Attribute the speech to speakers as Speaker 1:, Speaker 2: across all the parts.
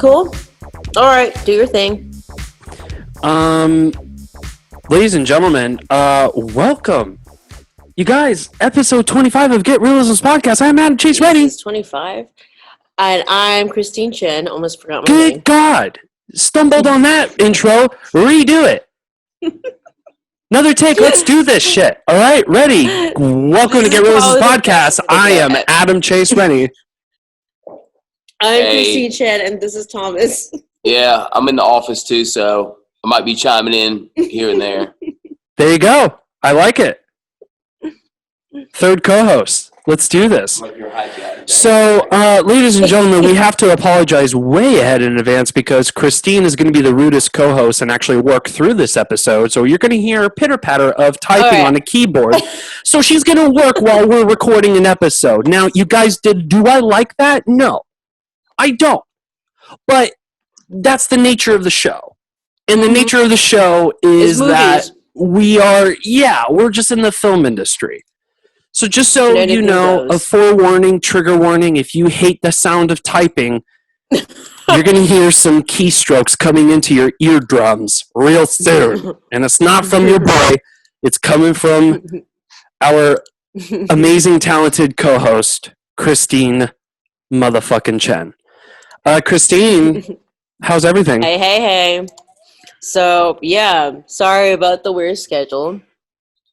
Speaker 1: Cool. All right, do your thing.
Speaker 2: Ladies and gentlemen, welcome. You guys, episode 25 of Get Reelisms podcast. I'm Adam Chase Ready.
Speaker 1: This is 25. And I'm Christine Chen. Almost forgot my name.
Speaker 2: Good God. Stumbled on that intro. Redo it. Another take. Let's do this shit. All right, ready. Welcome to Get Reelisms podcast. I am Adam Chase Rennie.
Speaker 1: I'm Christine Chen, and this is Thomas.
Speaker 3: Yeah, I'm in the office too, so I might be chiming in here and there.
Speaker 2: There you go. I like it. Third co-host. Let's do this. So, ladies and gentlemen, we have to apologize way ahead in advance because Christine is going to be the rudest co-host and actually work through this episode. So you're going to hear a pitter-patter of typing on a keyboard. So she's going to work while we're recording an episode. Now, you guys do I like that? No, I don't. But that's the nature of the show. And the nature of the show is that we're just in the film industry. So just so you know, a forewarning, trigger warning, if you hate the sound of typing, you're going to hear some keystrokes coming into your eardrums real soon. And it's not from your boy. It's coming from our amazing, talented co-host, Christine motherfucking Chen. Christine, how's everything?
Speaker 1: Hey. So, yeah, sorry about the weird schedule.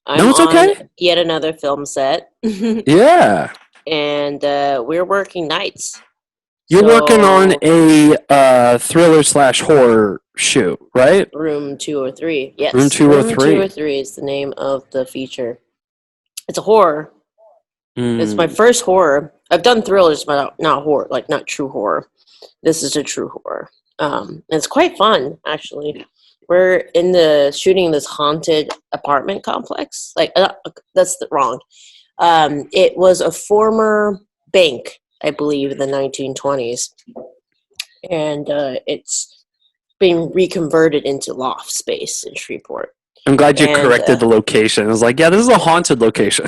Speaker 2: No, it's okay.
Speaker 1: On yet another film set.
Speaker 2: Yeah.
Speaker 1: And we're working nights.
Speaker 2: You're working on a thriller/horror shoot, right?
Speaker 1: Room 203. Yes.
Speaker 2: Room 203.
Speaker 1: Room 203 is the name of the feature. It's a horror. It's my first horror. I've done thrillers, but not horror, like not true horror. This is a true horror. It's quite fun, actually. We're shooting this haunted apartment complex. That's wrong. It was a former bank, I believe, in the 1920s. And it's being reconverted into loft space in Shreveport.
Speaker 2: I'm glad you corrected the location. I was like, yeah, this is a haunted location.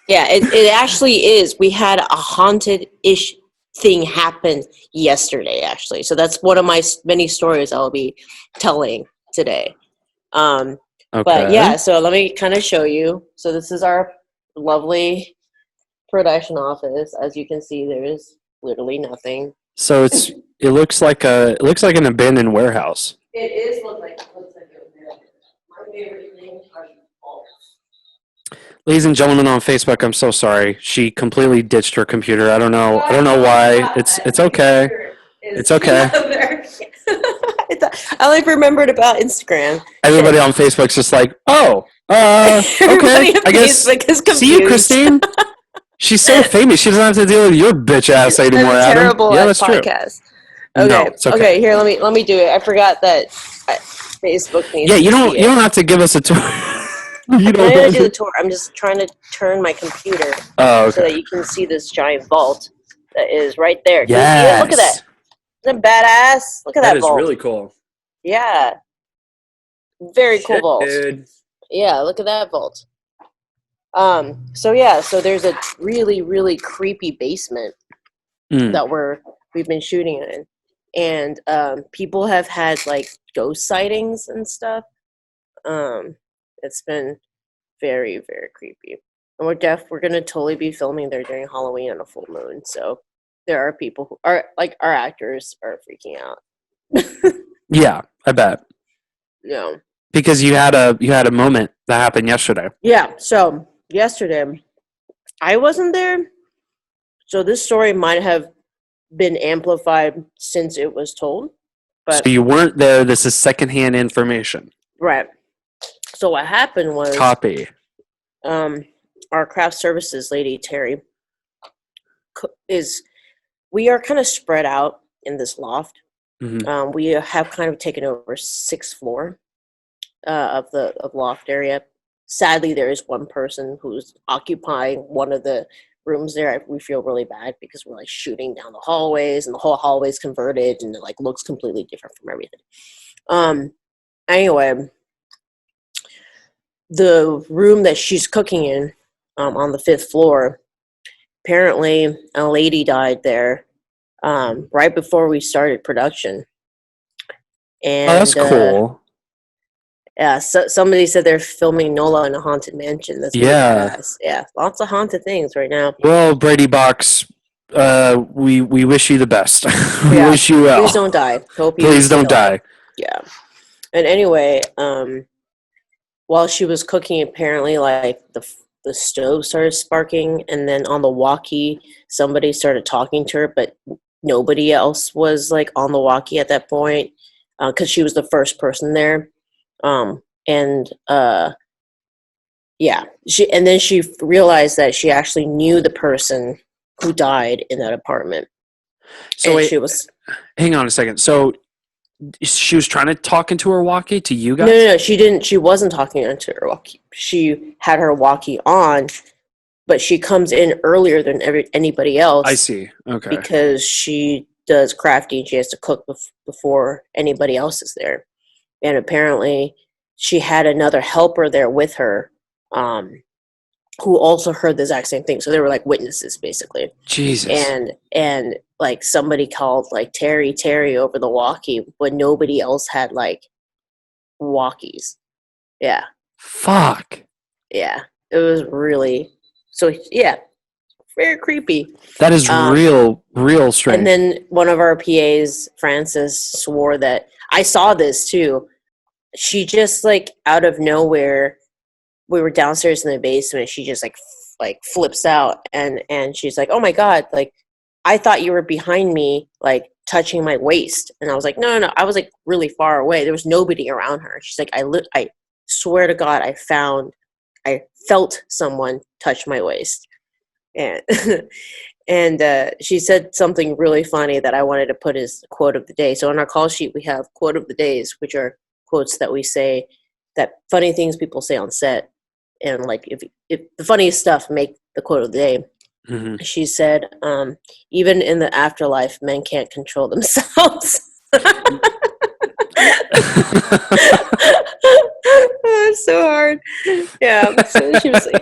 Speaker 1: Yeah, it actually is. We had a haunted-ish thing happen yesterday, actually. So that's one of my many stories I'll be telling today. Okay. But yeah, so let me kind of show you. So this is our lovely production office. As you can see, there's literally nothing.
Speaker 2: So it looks like an abandoned warehouse.
Speaker 1: It is look like my favorite thing are vaults.
Speaker 2: Ladies and gentlemen on Facebook, I'm so sorry. She completely ditched her computer. I don't know why. It's okay. It's okay.
Speaker 1: I only remembered about Instagram.
Speaker 2: Everybody on Facebook's just like, okay. I guess. See you, Christine. She's so famous. She doesn't have to deal with your bitch ass anymore, Adam.
Speaker 1: Terrible
Speaker 2: yeah, that's
Speaker 1: podcast.
Speaker 2: True.
Speaker 1: Okay.
Speaker 2: No, it's okay.
Speaker 1: Okay, here, let me do it. I forgot that Facebook needs.
Speaker 2: Yeah, you don't have to give us a tour.
Speaker 1: I'm going to do the tour. I'm just trying to turn my computer
Speaker 2: so
Speaker 1: that you can see this giant vault that is right there.
Speaker 2: Yes.
Speaker 1: Look at that. Isn't that badass? Look at that vault.
Speaker 2: That is really cool.
Speaker 1: Yeah. Very cool vault.
Speaker 2: Dude.
Speaker 1: Yeah, look at that vault. So there's a really, really creepy basement that we've been shooting in. And people have had like ghost sightings and stuff. It's been very, very creepy. And we're going to totally be filming there during Halloween on a full moon. So there are people who are, like, our actors are freaking out.
Speaker 2: Yeah, I bet.
Speaker 1: Yeah.
Speaker 2: Because you had a moment that happened yesterday.
Speaker 1: Yeah, so yesterday, I wasn't there. So this story might have been amplified since it was told. But
Speaker 2: so you weren't there. This is secondhand information.
Speaker 1: Right. So what happened was
Speaker 2: copy.
Speaker 1: Our craft services lady Terry we are kind of spread out in this loft. Mm-hmm. We have kind of taken over 6th floor of the loft area. Sadly, there is one person who's occupying one of the rooms there. We feel really bad because we're like shooting down the hallways, and the whole hallway's converted, and it like looks completely different from everything. Anyway. The room that she's cooking in on the 5th floor, apparently a lady died there right before we started production. And
Speaker 2: Oh, that's cool.
Speaker 1: Yeah, so somebody said they're filming Nola in a haunted mansion. That's pretty badass. Yeah, lots of haunted things right now.
Speaker 2: Well, Brady Box, we wish you the best. We wish you well.
Speaker 1: Please don't die. Hope you
Speaker 2: Please don't die.
Speaker 1: Yeah. And anyway, while she was cooking, apparently, like the stove started sparking, and then on the walkie, somebody started talking to her, but nobody else was like on the walkie at that point, because she was the first person there. Yeah, then she realized that she actually knew the person who died in that apartment.
Speaker 2: So wait, hang on a second. So she was trying to talk into her walkie to you guys?
Speaker 1: No, she didn't. She wasn't talking into her walkie. She had her walkie on, but she comes in earlier than anybody else.
Speaker 2: I see. Okay.
Speaker 1: Because she does crafting. She has to cook before anybody else is there. And apparently she had another helper there with her, who also heard the exact same thing. So they were like witnesses, basically.
Speaker 2: Jesus.
Speaker 1: And like somebody called like Terry over the walkie, but nobody else had like walkies. Yeah.
Speaker 2: Fuck.
Speaker 1: Yeah. It was really, so yeah, very creepy.
Speaker 2: That is real strange.
Speaker 1: And then one of our PAs, Frances, swore that I saw this too. She just like out of nowhere, we were downstairs in the basement. She just like flips out and she's like, "Oh my God, like I thought you were behind me, like touching my waist." And I was like, no, I was like really far away. There was nobody around her. She's like, I swear to God, I felt someone touch my waist. And and she said something really funny that I wanted to put as the quote of the day. So on our call sheet, we have quote of the days, which are quotes that we say, that funny things people say on set. And like if the funniest stuff make the quote of the day. Mm-hmm. She said, even in the afterlife, men can't control themselves. Oh, it's so hard. Yeah. So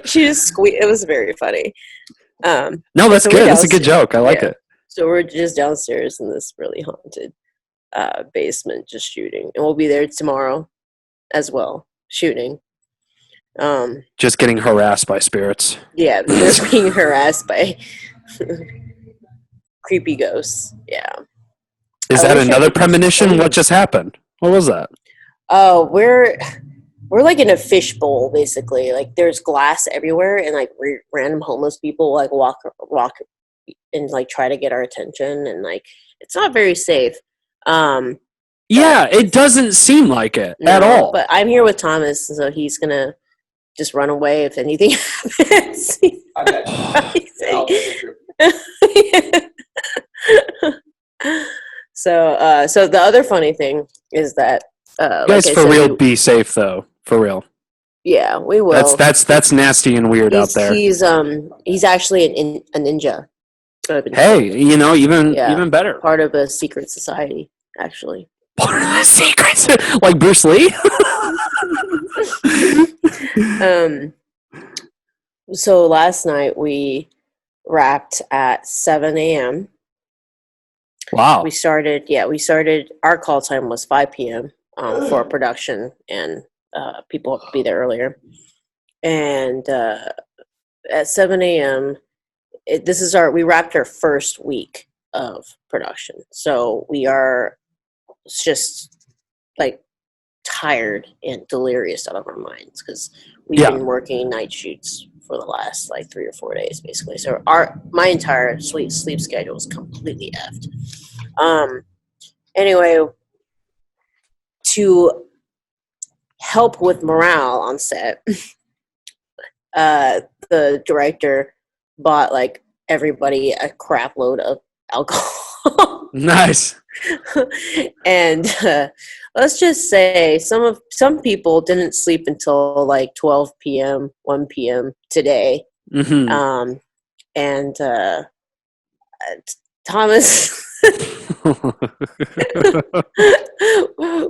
Speaker 1: she just squeaked. It was very funny.
Speaker 2: No, that's so good. That's a good joke. I like it.
Speaker 1: So we're just downstairs in this really haunted basement just shooting. And we'll be there tomorrow as well, shooting.
Speaker 2: Just getting harassed by spirits.
Speaker 1: Yeah, they're being harassed by creepy ghosts. Yeah.
Speaker 2: Is that another premonition? What just happened? What was that?
Speaker 1: Oh, we're like in a fishbowl, basically. Like there's glass everywhere, and like random homeless people like walk and like try to get our attention, and like it's not very safe.
Speaker 2: Yeah, it doesn't seem like it at all.
Speaker 1: But I'm here with Thomas, so he's gonna just run away if anything happens. So the other funny thing is that
Speaker 2: you guys, for real, be safe though. For real.
Speaker 1: Yeah, we will.
Speaker 2: That's nasty and weird out there.
Speaker 1: He's actually a ninja.
Speaker 2: Hey, even better.
Speaker 1: Part of a secret society, actually.
Speaker 2: Part of a secret, like Bruce Lee.
Speaker 1: So last night we wrapped at 7 a.m.
Speaker 2: Wow.
Speaker 1: We started, our call time was 5 p.m. For production, and people have to be there earlier. And at 7 a.m., we wrapped our first week of production. So we are just like tired and delirious out of our minds because we've been working night shoots for the last like 3 or 4 days, basically. So my entire sleep schedule is completely effed. Anyway, to help with morale on set, the director bought like everybody a crap load of alcohol.
Speaker 2: Nice.
Speaker 1: And let's just say some people didn't sleep until like 12 p.m., 1 p.m. today. Mm-hmm. And Thomas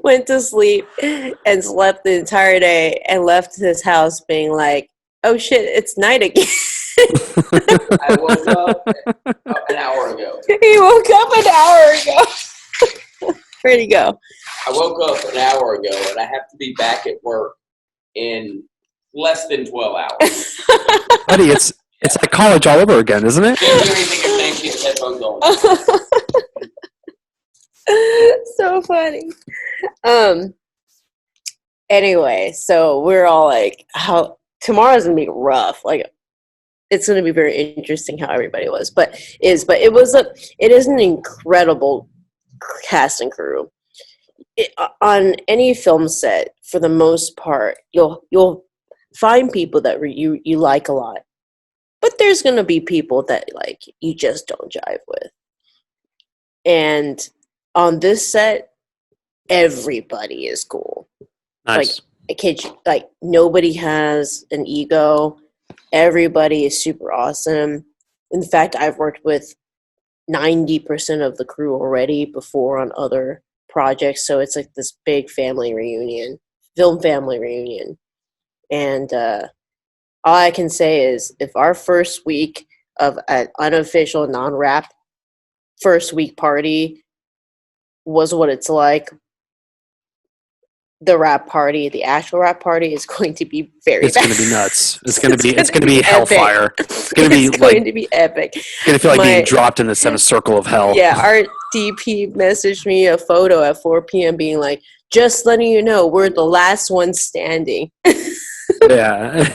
Speaker 1: went to sleep and slept the entire day and left his house being like, "Oh shit, it's night again."
Speaker 3: I woke up an hour ago.
Speaker 1: He woke up an hour ago. Where'd he go?
Speaker 3: I woke up an hour ago and I have to be back at work in less than 12 hours.
Speaker 2: Buddy, it's like college all over again, isn't it?
Speaker 3: Can't hear anything if they keep the headphones on.
Speaker 1: So funny. Anyway, so we're all like, how tomorrow's gonna be rough. Like, it's gonna be very interesting how everybody was, but it is an incredible cast and crew. On any film set, for the most part, you'll find people that you like a lot, but there's gonna be people that like you just don't jive with. And on this set, everybody is cool.
Speaker 2: Nice.
Speaker 1: Like, I kid you, like, nobody has an ego. Everybody is super awesome. In fact, I've worked with 90% of the crew already before on other projects, so it's like this big family reunion, film family reunion. And all I can say is, if our first week of an unofficial non-rap first week party was what it's like, the rap party, the actual rap party, is going to be very
Speaker 2: It's
Speaker 1: bad.
Speaker 2: going to be nuts. It's going to be hellfire. It's going
Speaker 1: to be epic.
Speaker 2: It's going to feel like being dropped in the seventh circle of hell.
Speaker 1: Yeah, our DP messaged me a photo at 4 p.m. being like, just letting you know, we're the last one standing.
Speaker 2: Yeah.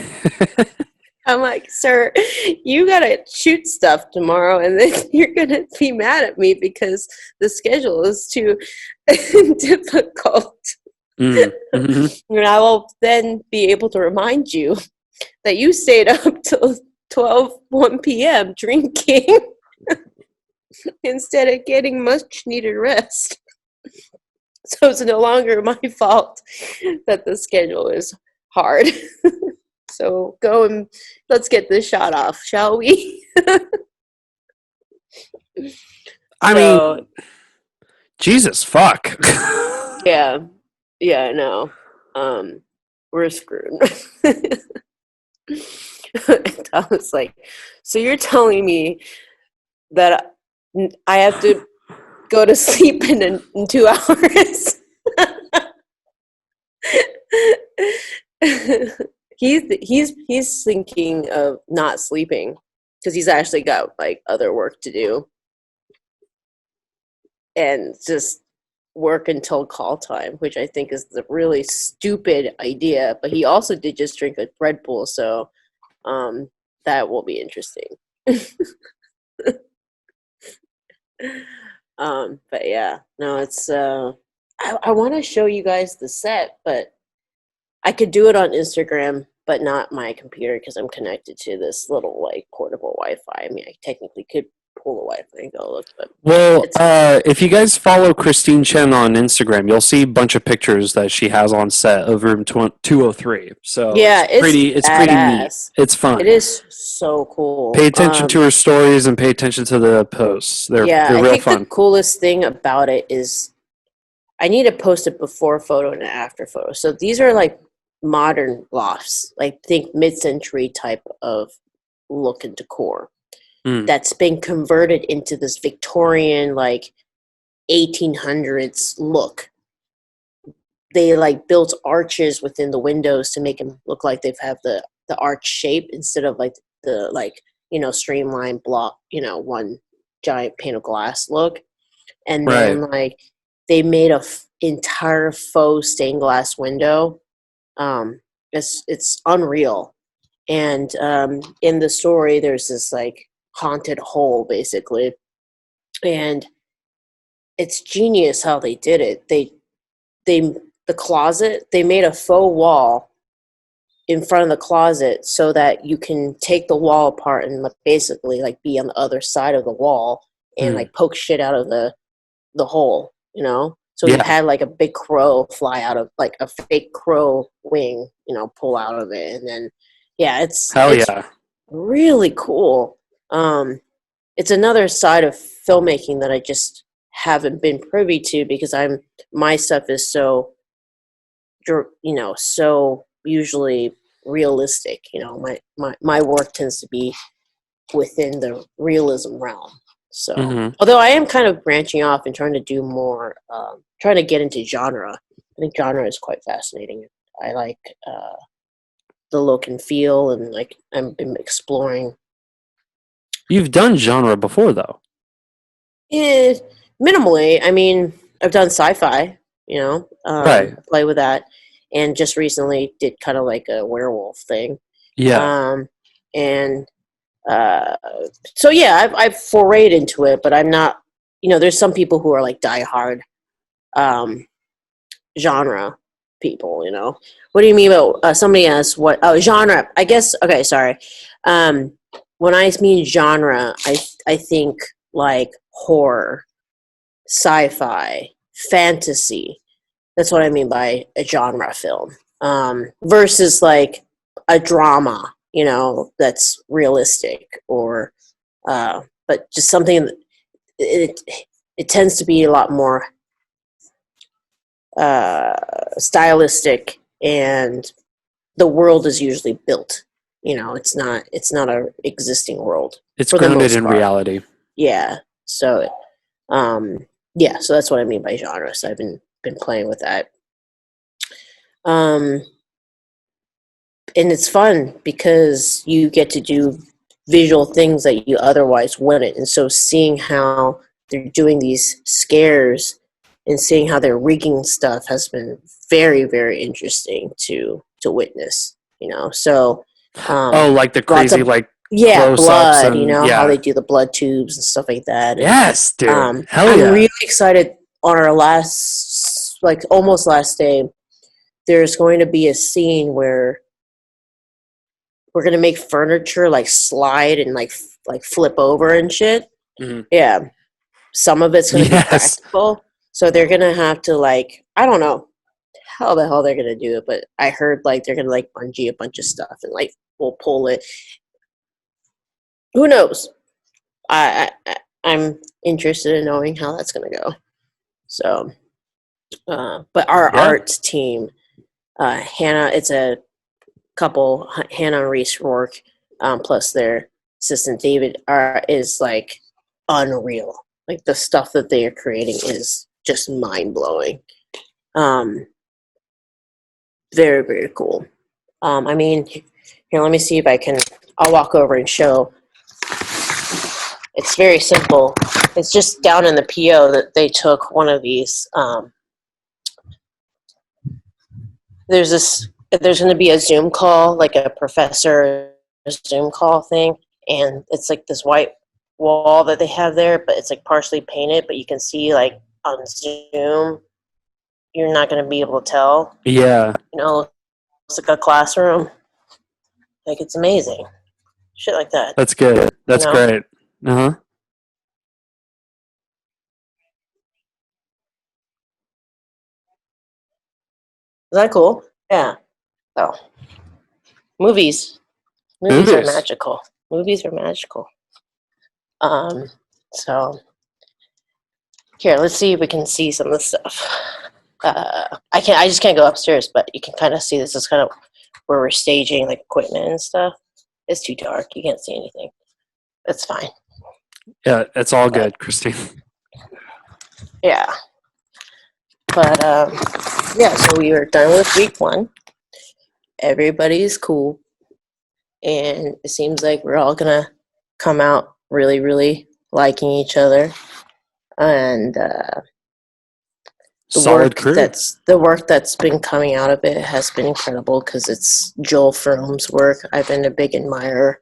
Speaker 1: I'm like, sir, you gotta shoot stuff tomorrow, and then you're gonna be mad at me because the schedule is too difficult.
Speaker 2: Mm-hmm.
Speaker 1: And I will then be able to remind you that you stayed up till 1 p.m. drinking instead of getting much needed rest. So it's no longer my fault that the schedule is hard. So go and let's get this shot off, shall we?
Speaker 2: I mean, Jesus, fuck.
Speaker 1: Yeah, no. We're screwed. And I was like, so you're telling me that I have to go to sleep in 2 hours? He's thinking of not sleeping because he's actually got like other work to do and just work until call time, which I think is the really stupid idea. But he also did just drink a Red Bull, so that will be interesting. But yeah, no, it's I want to show you guys the set, but I could do it on Instagram, but not my computer because I'm connected to this little like portable Wi-Fi. I mean, I technically could pull the Wi-Fi and go look, but
Speaker 2: well, if you guys follow Christine Chen on Instagram, you'll see a bunch of pictures that she has on set of room 203. So
Speaker 1: yeah,
Speaker 2: it's pretty neat. It's fun.
Speaker 1: It is so cool.
Speaker 2: Pay attention to her stories and pay attention to the posts. They're real
Speaker 1: I think
Speaker 2: fun.
Speaker 1: the coolest thing about it is I need to post a before photo and an after photo. So these are like modern lofts, like think mid-century type of look and decor that's been converted into this Victorian like 1800s look. They like built arches within the windows to make them look like they have the arch shape instead of like the like, you know, streamlined block, you know, one giant pane of glass look. And then like they made a entire faux stained glass window. It's unreal. And in the story there's this like haunted hole basically, and it's genius how they did it. The closet, they made a faux wall in front of the closet so that you can take the wall apart and basically like be on the other side of the wall and like poke shit out of the hole, you know. So we had like a big crow fly out of like a fake crow wing, you know, pull out of it, and then it's really cool. It's another side of filmmaking that I just haven't been privy to because my stuff is so, you know, so usually realistic. You know, my work tends to be within the realism realm. So, although I am kind of branching off and trying to do more, trying to get into genre. I think genre is quite fascinating. I like the look and feel, and like I'm exploring.
Speaker 2: You've done genre before, though.
Speaker 1: Minimally. I mean, I've done sci-fi.
Speaker 2: Right.
Speaker 1: Play with that, and just recently did kind of like a werewolf thing.
Speaker 2: Yeah.
Speaker 1: And so yeah, I've forayed into it, but I'm not. There's some people who are like diehard genre people. What do you mean about somebody asked what? Oh, genre. I guess. Okay, sorry. When I mean genre, I think like horror, sci-fi, fantasy. That's what I mean by a genre film. Versus like a drama, that's realistic, or but just something. It tends to be a lot more stylistic, and the world is usually built. It's not a existing world.
Speaker 2: It's grounded in reality.
Speaker 1: Yeah. So, yeah. So that's what I mean by genre. So I've been playing with that. And it's fun because you get to do visual things that you otherwise wouldn't. And so seeing how they're doing these scares and seeing how they're rigging stuff has been very, very interesting to witness. So
Speaker 2: like the crazy blood,
Speaker 1: how they do the blood tubes and stuff like that. And,
Speaker 2: yes, dude. Hell
Speaker 1: I'm
Speaker 2: yeah.
Speaker 1: really excited. On our last, like almost last day, there's going to be a scene where we're going to make furniture like slide and like flip over and shit.
Speaker 2: Mm-hmm.
Speaker 1: Yeah. Some of it's going to be practical. So they're going to have to I don't know how the hell they're going to do it, but I heard they're going to bungee a bunch of stuff and we'll pull it. Who knows? I'm interested in knowing how that's going to go. So, but our art team, Hannah, it's a couple, Hannah and Reese Rourke, plus their assistant David, is unreal. The stuff that they are creating is just mind blowing. Very, very cool. I mean, here, let me see if I'll walk over and show. It's very simple. It's just down in the PO that they took one of these. There's going to be a Zoom call, like a professor Zoom call thing, and it's this white wall that they have there, but it's partially painted, but you can see on Zoom, you're not going to be able to tell.
Speaker 2: Yeah.
Speaker 1: It's like a classroom. It's amazing. Shit like that.
Speaker 2: That's good. That's great. Uh-huh.
Speaker 1: Is that cool? Yeah. Oh. Movies are magical. Movies are magical. So here, let's see if we can see some of the stuff. I just can't go upstairs, but you can kind of see this is kind of where we're staging equipment and stuff. It's too dark. You can't see anything. That's fine.
Speaker 2: Yeah, it's all good, Christine.
Speaker 1: Yeah. But yeah, so we are done with week 1. Everybody's cool. And it seems like we're all gonna come out really, really liking each other. And the work that's been coming out of it has been incredible because it's Joel Fromm's work. I've been a big admirer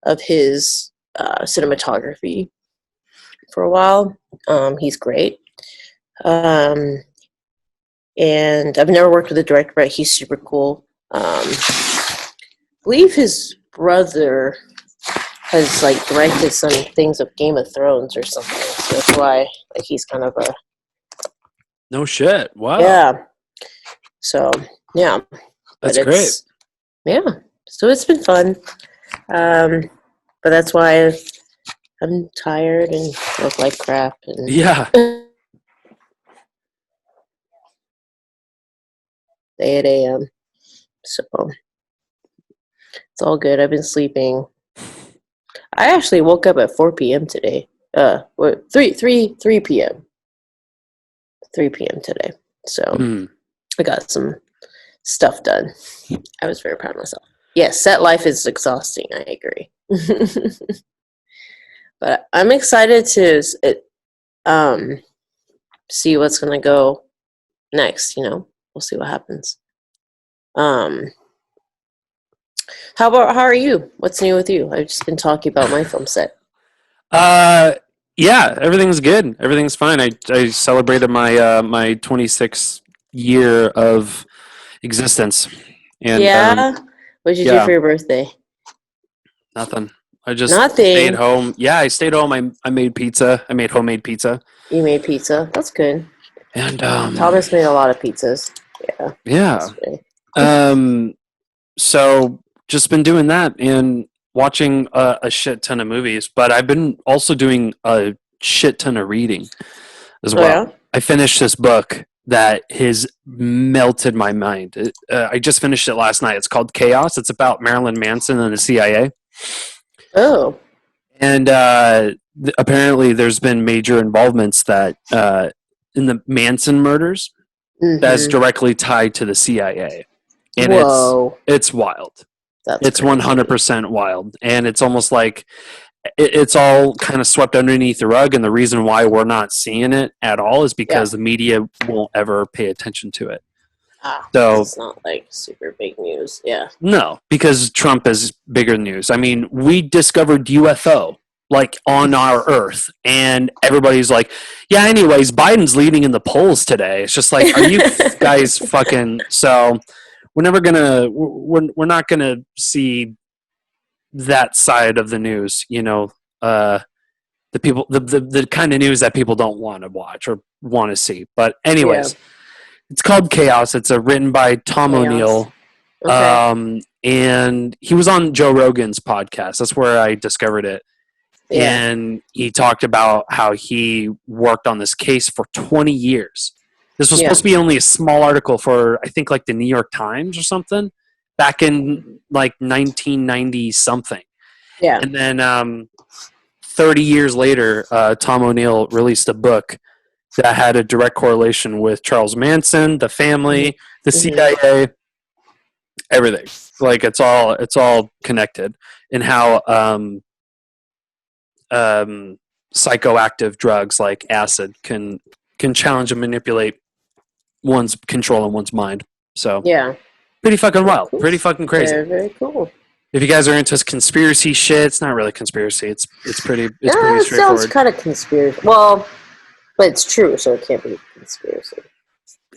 Speaker 1: of his cinematography for a while. He's great. And I've never worked with a director, but he's super cool. I believe his brother has directed some things of Game of Thrones or something. So that's why he's kind of a
Speaker 2: no shit. Wow.
Speaker 1: Yeah. So yeah.
Speaker 2: That's great.
Speaker 1: Yeah. So it's been fun. But that's why I'm tired and look like crap. And
Speaker 2: yeah.
Speaker 1: 8 a.m. So it's all good. I've been sleeping. I actually woke up at 4 p.m. today. What 3 p.m. 3 p.m. today. So I got some stuff done. I was very proud of myself. Yes, set life is exhausting. I agree. But I'm excited to see what's gonna go next. We'll see what happens. How are you? What's new with you? I've just been talking about my film set.
Speaker 2: Yeah, everything's good. Everything's fine. I celebrated my my 26th year of existence. And
Speaker 1: what did you do for your birthday?
Speaker 2: Nothing. I just
Speaker 1: Nothing.
Speaker 2: stayed home. Yeah, I stayed home. I made pizza. I made homemade pizza.
Speaker 1: You made pizza. That's good.
Speaker 2: And
Speaker 1: Thomas made a lot of pizzas. Yeah.
Speaker 2: So just been doing that and watching a shit ton of movies, but I've been also doing a shit ton of reading as well. Yeah? I finished this book that has melted my mind. I just finished it last night. It's called Chaos. It's about Marilyn Manson and the CIA.
Speaker 1: Oh.
Speaker 2: And apparently there's been major involvements that in the Manson murders that's directly tied to the CIA. And it's wild. It's 100% wild. And it's almost like it's all kind of swept underneath the rug. And the reason why we're not seeing it at all is because the media won't ever pay attention to it. So
Speaker 1: it's not like super big news. Yeah.
Speaker 2: No, because Trump is bigger news. I mean, we discovered UFO like on our Earth, and everybody's like, yeah, anyways, Biden's leading in the polls today. It's just like, are you guys fucking... So we're never gonna... We're not gonna see that side of the news, the people, the kind of news that people don't want to watch or want to see. But anyways, it's called Chaos. It's written by Tom O'Neill. Okay. And he was on Joe Rogan's podcast. That's where I discovered it. Yeah. And he talked about how he worked on this case for 20 years. This was supposed to be only a small article for, I think, like the New York Times or something back in like 1990 something. Yeah. And then 30 years later, Tom O'Neill released a book that had a direct correlation with Charles Manson, the family, the CIA, everything. Like it's all connected, and how psychoactive drugs like acid can challenge and manipulate one's control and one's mind. So pretty fucking wild, pretty fucking crazy.
Speaker 1: Very, very cool.
Speaker 2: If you guys are into conspiracy shit, it's not really conspiracy. It's pretty pretty straightforward. It
Speaker 1: sounds kind of conspiracy. Well, but it's true, so it can't be conspiracy.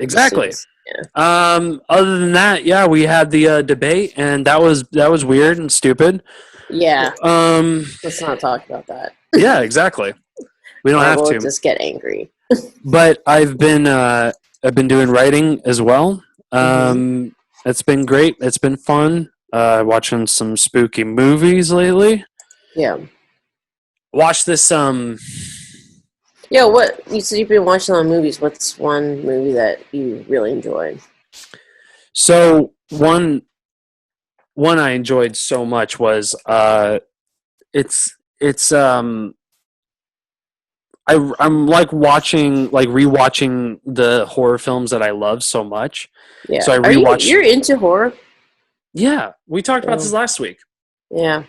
Speaker 2: Exactly. Other than that, we had the debate, and that was weird and stupid.
Speaker 1: Yeah. Let's not talk about that.
Speaker 2: Yeah, exactly. We don't have to.
Speaker 1: Just get angry.
Speaker 2: But I've been doing writing as well. It's been great. It's been fun. Watching some spooky movies lately.
Speaker 1: Yeah.
Speaker 2: Watch this.
Speaker 1: Yeah, what you said you've been watching on movies. What's one movie that you really enjoyed?
Speaker 2: So one I enjoyed so much was it's I'm like rewatching the horror films that I love so much.
Speaker 1: Yeah.
Speaker 2: So I rewatched.
Speaker 1: You're into horror?
Speaker 2: Yeah, we talked about this last week.
Speaker 1: Yeah.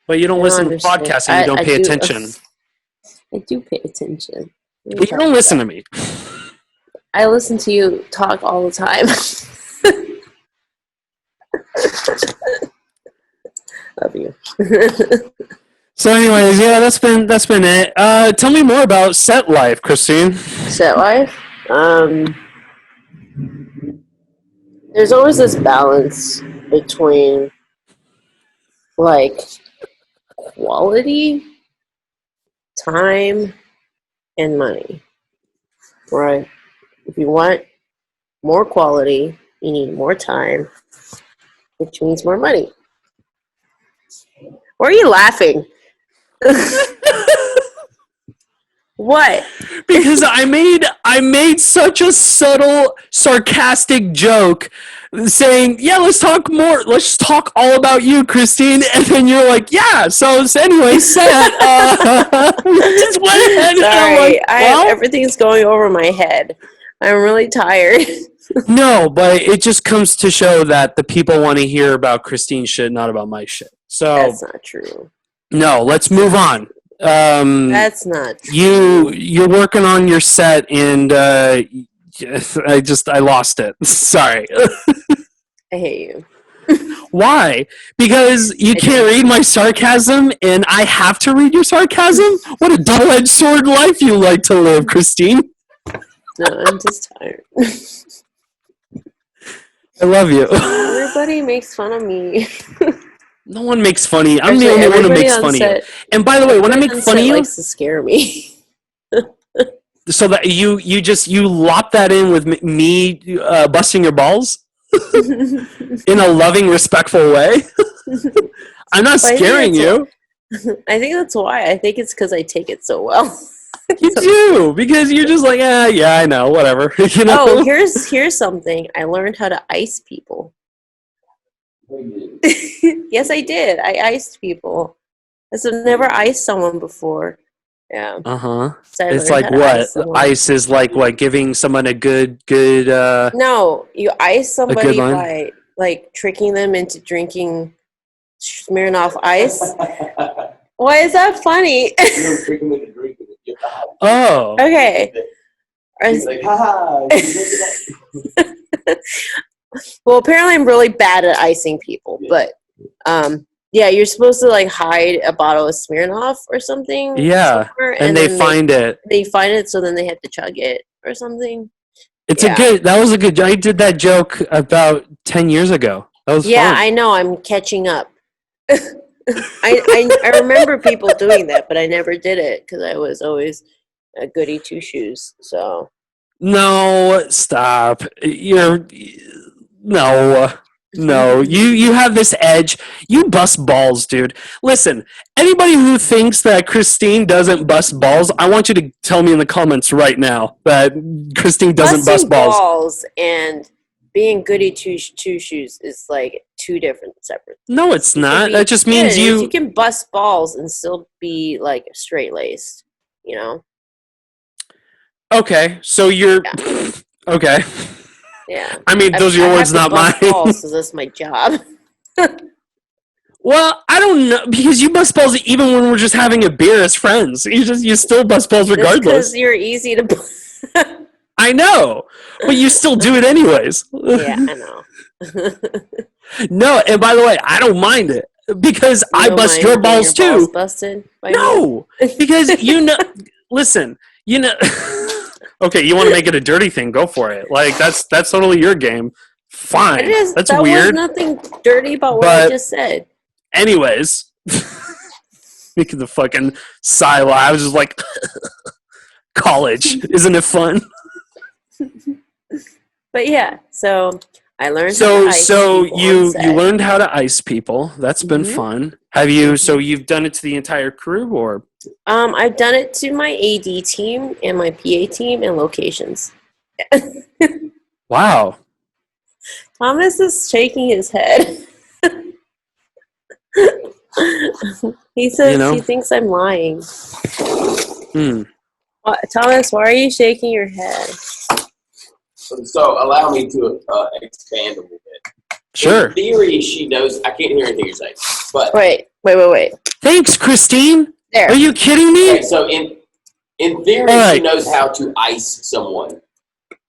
Speaker 2: But you don't listen to podcasts and you don't pay attention.
Speaker 1: I do pay attention.
Speaker 2: But you don't listen to me.
Speaker 1: I listen to you talk all the time. Love you.
Speaker 2: So anyways, that's been it. Tell me more about set life, Christine.
Speaker 1: Set life? There's always this balance between like quality, time, and money. Right? If you want more quality, you need more time, which means more money. Why are you laughing? What?
Speaker 2: Because I made such a subtle, sarcastic joke saying, yeah, let's talk more. Let's just talk all about you, Christine. And then you're like, yeah. So anyway, set. Just went ahead. And I'm
Speaker 1: Sorry,
Speaker 2: like, well,
Speaker 1: everything's going over my head. I'm really tired.
Speaker 2: no, but it just comes to show that the people want to hear about Christine's shit, not about my shit. So
Speaker 1: That's not true.
Speaker 2: no, let's move on.
Speaker 1: That's not true.
Speaker 2: You're working on your set, and I lost it. Sorry.
Speaker 1: I hate you.
Speaker 2: Why? Because you can't read my sarcasm, and I have to read your sarcasm? What a double-edged sword life you like to live, Christine.
Speaker 1: No, I'm just tired.
Speaker 2: I love you.
Speaker 1: Everybody makes fun of me.
Speaker 2: No one makes funny. I'm
Speaker 1: Actually,
Speaker 2: the only one who
Speaker 1: everybody
Speaker 2: makes
Speaker 1: on
Speaker 2: fun of you.
Speaker 1: set-
Speaker 2: And by the way, when I make
Speaker 1: Everyone on
Speaker 2: fun of
Speaker 1: set
Speaker 2: you,
Speaker 1: likes to scare me.
Speaker 2: so that you lop that in with me busting your balls in a loving, respectful way. I'm not scaring you.
Speaker 1: I think that's why. I think it's because I take it so well.
Speaker 2: You do, because you're just like, yeah, I know, whatever. You know?
Speaker 1: Oh, here's something. I learned how to ice people. Yes, I did. I iced people. I've never iced someone before. Yeah.
Speaker 2: Uh-huh.
Speaker 1: So
Speaker 2: It's like what? Ice is like what? Giving someone a good
Speaker 1: No, you ice somebody
Speaker 2: line?
Speaker 1: by like tricking them into drinking Smirnoff Ice. Why is that funny?
Speaker 2: Oh.
Speaker 1: Okay. Well, apparently I'm really bad at icing people, but yeah, you're supposed to like hide a bottle of Smirnoff or something.
Speaker 2: Yeah, and they find it.
Speaker 1: They find it, so then they have to chug it or something.
Speaker 2: That was a good. I did that joke about 10 years ago. That was fun.
Speaker 1: I know. I'm catching up. I remember people doing that, but I never did it because I was always a goody two shoes. So
Speaker 2: no, stop. No, you have this edge. You bust balls, dude. Listen, anybody who thinks that Christine doesn't bust balls, I want you to tell me in the comments right now that Christine doesn't bust balls.
Speaker 1: And being goody two shoes is like two different separate things.
Speaker 2: No, it's not. That just means
Speaker 1: you can bust balls and still be like straight laced, you know?
Speaker 2: Okay, so you're okay.
Speaker 1: Yeah.
Speaker 2: I mean, those are your words, not mine.
Speaker 1: Balls, so that's my job.
Speaker 2: Well, I don't know, because you bust balls even when we're just having a beer as friends. You still bust balls regardless.
Speaker 1: Because you're easy to.
Speaker 2: I know, but you still do it anyways.
Speaker 1: Yeah, I know.
Speaker 2: No, and by the way, I don't mind it because I bust your balls too.
Speaker 1: Balls busted by
Speaker 2: no, because listen, okay, you want to make it a dirty thing? Go for it. Like that's totally your game. Fine, that's
Speaker 1: that
Speaker 2: weird.
Speaker 1: Was nothing dirty about what I just said.
Speaker 2: Anyways, making the fucking silo. I was just like, college, isn't it fun?
Speaker 1: But yeah, so I learned.
Speaker 2: So you learned how to ice people. That's been fun. Have you? So you've done it to the entire crew, or?
Speaker 1: I've done it to my AD team and my PA team and locations.
Speaker 2: Wow.
Speaker 1: Thomas is shaking his head. He says he thinks I'm lying. Thomas, why are you shaking your head?
Speaker 3: So allow me to expand a little bit.
Speaker 2: Sure.
Speaker 3: In theory, she knows. I can't hear anything you're saying. But
Speaker 1: wait.
Speaker 2: Thanks, Christine.
Speaker 1: There.
Speaker 2: Are you kidding me?
Speaker 3: Okay, so in theory, she knows how to ice someone.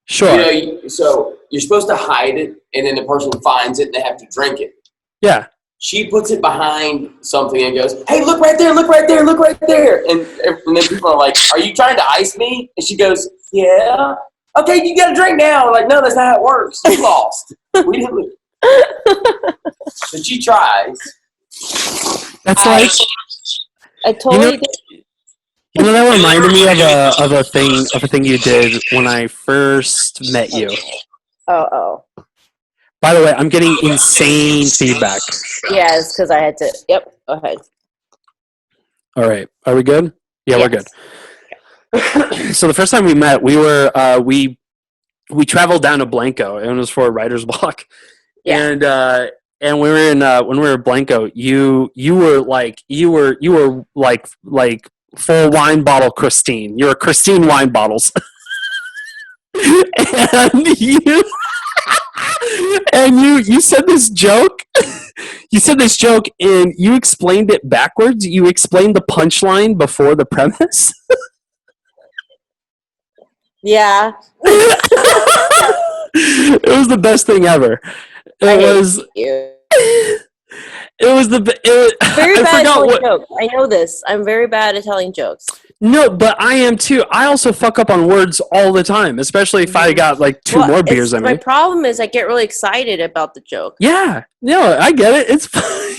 Speaker 2: Sure.
Speaker 3: So you're supposed to hide it, and then the person finds it, and they have to drink it.
Speaker 2: Yeah.
Speaker 3: She puts it behind something and goes, "Hey, look right there! Look right there! Look right there!" And then people are like, "Are you trying to ice me?" And she goes, "Yeah." Okay, you got to drink now. Like, no, that's not how it works. You lost. We didn't lose. But she tries.
Speaker 2: That's like.
Speaker 1: I totally did.
Speaker 2: That reminded me of a thing you did when I first met you.
Speaker 1: Oh.
Speaker 2: By the way, I'm getting insane feedback.
Speaker 1: Yeah, it's because I had to. Yep. Go ahead.
Speaker 2: All right. Are we good? Yeah, We're good. So the first time we met, we were we traveled down to Blanco, and it was for a writer's block. And when we were in Blanco, you were like full wine bottle Christine. You were Christine wine bottles. And you said this joke. You said this joke and you explained it backwards. You explained the punchline before the premise.
Speaker 1: Yeah.
Speaker 2: It was the best thing ever. It was
Speaker 1: very bad at telling jokes. I know this. I'm very bad at telling jokes.
Speaker 2: No, but I am too. I also fuck up on words all the time, especially if I got like two more beers in me.
Speaker 1: My problem is I get really excited about the joke.
Speaker 2: Yeah, no, I get it. It's fun.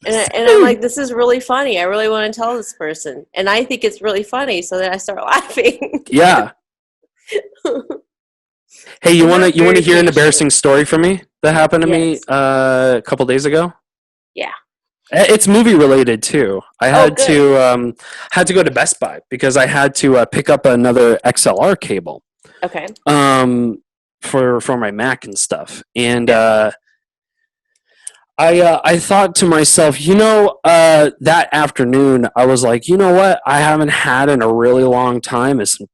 Speaker 1: Yeah. And I'm like, this is really funny. I really want to tell this person, and I think it's really funny. So then I start laughing.
Speaker 2: Yeah. Hey, you want to hear an embarrassing story from me that happened to me a couple days ago?
Speaker 1: Yeah.
Speaker 2: It's movie related too. I had to go to Best Buy because I had to pick up another XLR cable.
Speaker 1: Okay.
Speaker 2: For my Mac and stuff, and I thought to myself, that afternoon I was like, you know what, I haven't had in a really long time is some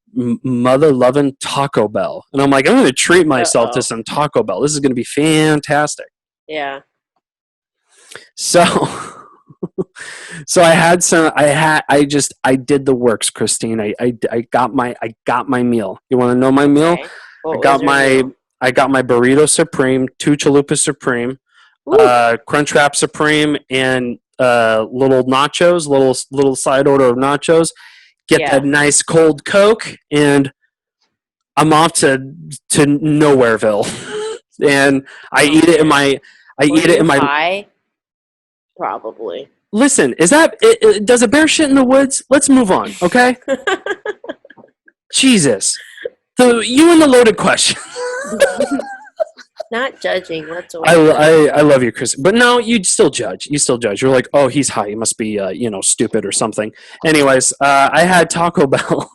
Speaker 2: mother-loving Taco Bell, and I'm like, I'm going to treat myself to some Taco Bell. This is going to be fantastic.
Speaker 1: Yeah. So
Speaker 2: I had some. I did the works, Christine. I got my meal. You want to know my meal?
Speaker 1: Okay.
Speaker 2: I got my burrito supreme, 2 chalupa supreme, Crunchwrap supreme, and little nachos, little side order of nachos. Get that nice cold Coke, and I'm off to Nowhereville, and I eat it in my.
Speaker 1: High? Probably.
Speaker 2: Listen, is that does a bear shit in the woods? Let's move on, okay? Jesus. So you and the loaded question.
Speaker 1: Not judging whatsoever.
Speaker 2: I love you, Chris. But no, you still judge. You're like, oh, he's high. He must be, stupid or something. Anyways, I had Taco Bell.